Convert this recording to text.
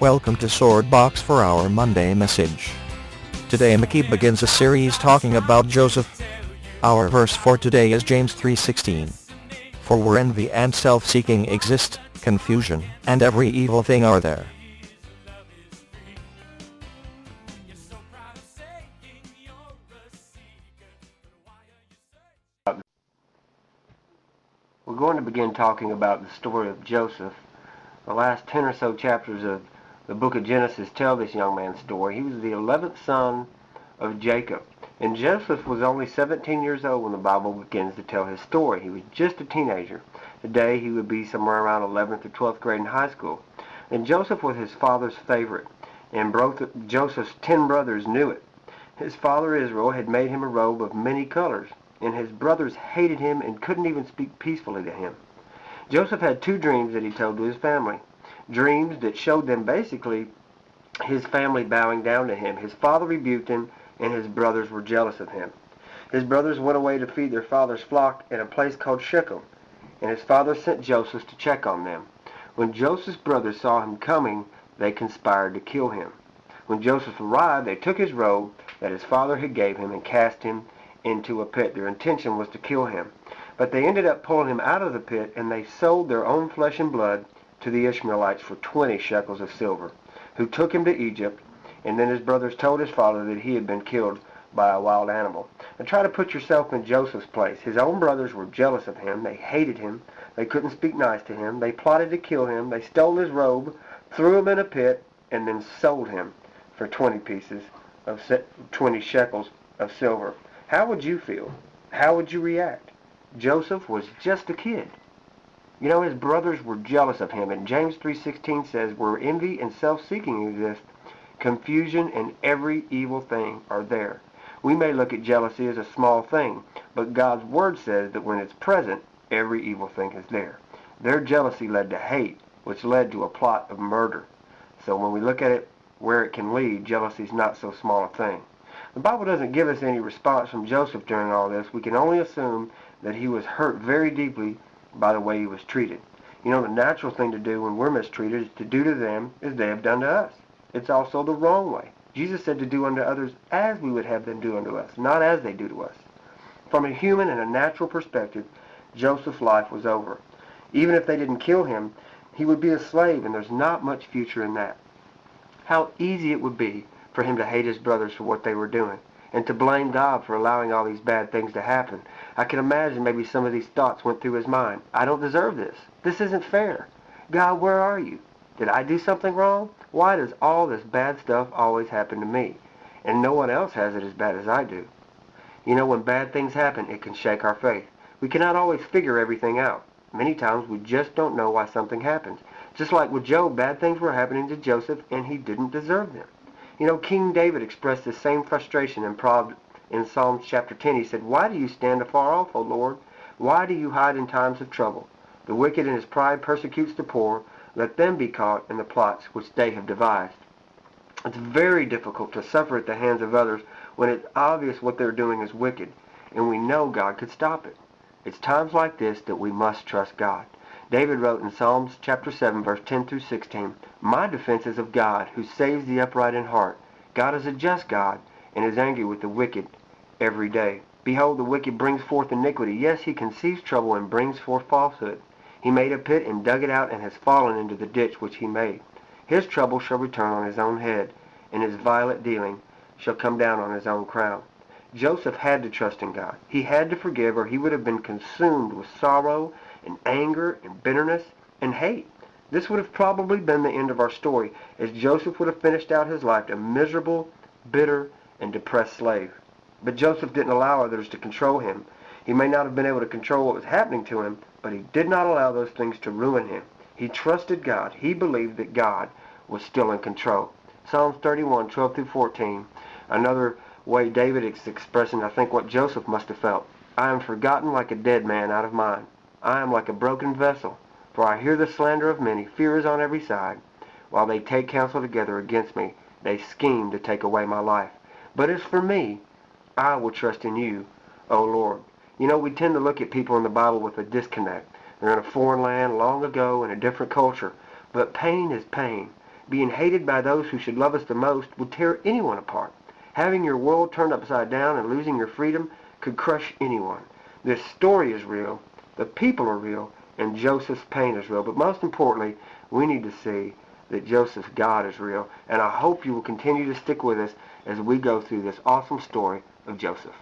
Welcome to Swordbox for our Monday message. Today Mickey begins a series talking about Joseph. Our verse for today is James 3:16. For where envy and self-seeking exist, confusion and every evil thing are there. We're going to begin talking about the story of Joseph. The last 10 or so chapters of the book of Genesis tell this young man's story. He was the 11th son of Jacob. And Joseph was only 17 years old when the Bible begins to tell his story. He was just a teenager. Today he would be somewhere around 11th or 12th grade in high school. And Joseph was his father's favorite. And Joseph's 10 brothers knew it. His father Israel had made him a robe of many colors, and his brothers hated him and couldn't even speak peacefully to him. Joseph had 2 dreams that he told to his family. Dreams that showed them basically his family bowing down to him. His father rebuked him, and his brothers were jealous of him. His brothers went away to feed their father's flock at a place called Shechem, and his father sent Joseph to check on them. When Joseph's brothers saw him coming, they conspired to kill him. When Joseph arrived, they took his robe that his father had gave him and cast him into a pit. Their intention was to kill him. But they ended up pulling him out of the pit, and they sold their own flesh and blood to the Ishmaelites for 20 shekels of silver, who took him to Egypt. And then his brothers told his father that he had been killed by a wild animal. And try to put yourself in Joseph's place. His own brothers were jealous of him. They hated him. They couldn't speak nice to him. They plotted to kill him. They stole his robe, threw him in a pit, and then sold him for 20 shekels of silver. How would you feel? How would you react? Joseph was just a kid. You know, his brothers were jealous of him, and James 3:16 says, where envy and self-seeking exist, confusion and every evil thing are there. We may look at jealousy as a small thing, but God's word says that when it's present, every evil thing is there. Their jealousy led to hate, which led to a plot of murder. So when we look at it where it can lead, jealousy is not so small a thing. The Bible doesn't give us any response from Joseph during all this. We can only assume that he was hurt very deeply by the way he was treated. You know, the natural thing to do when we're mistreated is to do to them as they have done to us. It's also the wrong way. Jesus said to do unto others as we would have them do unto us, not as they do to us. From a human and a natural perspective, Joseph's life was over. Even if they didn't kill him, he would be a slave, and there's not much future in that. How easy it would be for him to hate his brothers for what they were doing, and to blame God for allowing all these bad things to happen. I can imagine maybe some of these thoughts went through his mind. I don't deserve this. This isn't fair. God, where are you? Did I do something wrong? Why does all this bad stuff always happen to me? And no one else has it as bad as I do. You know, when bad things happen, it can shake our faith. We cannot always figure everything out. Many times we just don't know why something happens. Just like with Job, bad things were happening to Joseph, and he didn't deserve them. You know, King David expressed the same frustration in Psalms chapter 10. He said, why do you stand afar off, O Lord? Why do you hide in times of trouble? The wicked in his pride persecutes the poor. Let them be caught in the plots which they have devised. It's very difficult to suffer at the hands of others when it's obvious what they're doing is wicked, and we know God could stop it. It's times like this that we must trust God. David wrote in Psalms chapter 7, verse 10 through 16, my defense is of God, who saves the upright in heart. God is a just God, and is angry with the wicked every day. Behold, the wicked brings forth iniquity. Yes, he conceives trouble and brings forth falsehood. He made a pit and dug it out and has fallen into the ditch which he made. His trouble shall return on his own head, and his violent dealing shall come down on his own crown. Joseph had to trust in God. He had to forgive, or he would have been consumed with sorrow and anger and bitterness and hate. This would have probably been the end of our story, as Joseph would have finished out his life a miserable, bitter, and depressed slave. But Joseph didn't allow others to control him. He may not have been able to control what was happening to him, but he did not allow those things to ruin him. He trusted God. He believed that God was still in control. Psalms 31, 12 through 14, another way David is expressing, I think, what Joseph must have felt. I am forgotten like a dead man out of mind. I am like a broken vessel, for I hear the slander of many. Fear is on every side. While they take counsel together against me, they scheme to take away my life. But as for me, I will trust in you, O Lord. You know, we tend to look at people in the Bible with a disconnect. They're in a foreign land long ago in a different culture. But pain is pain. Being hated by those who should love us the most would tear anyone apart. Having your world turned upside down and losing your freedom could crush anyone. This story is real, the people are real, and Joseph's pain is real. But most importantly, we need to see that Joseph's God is real. And I hope you will continue to stick with us as we go through this awesome story of Joseph.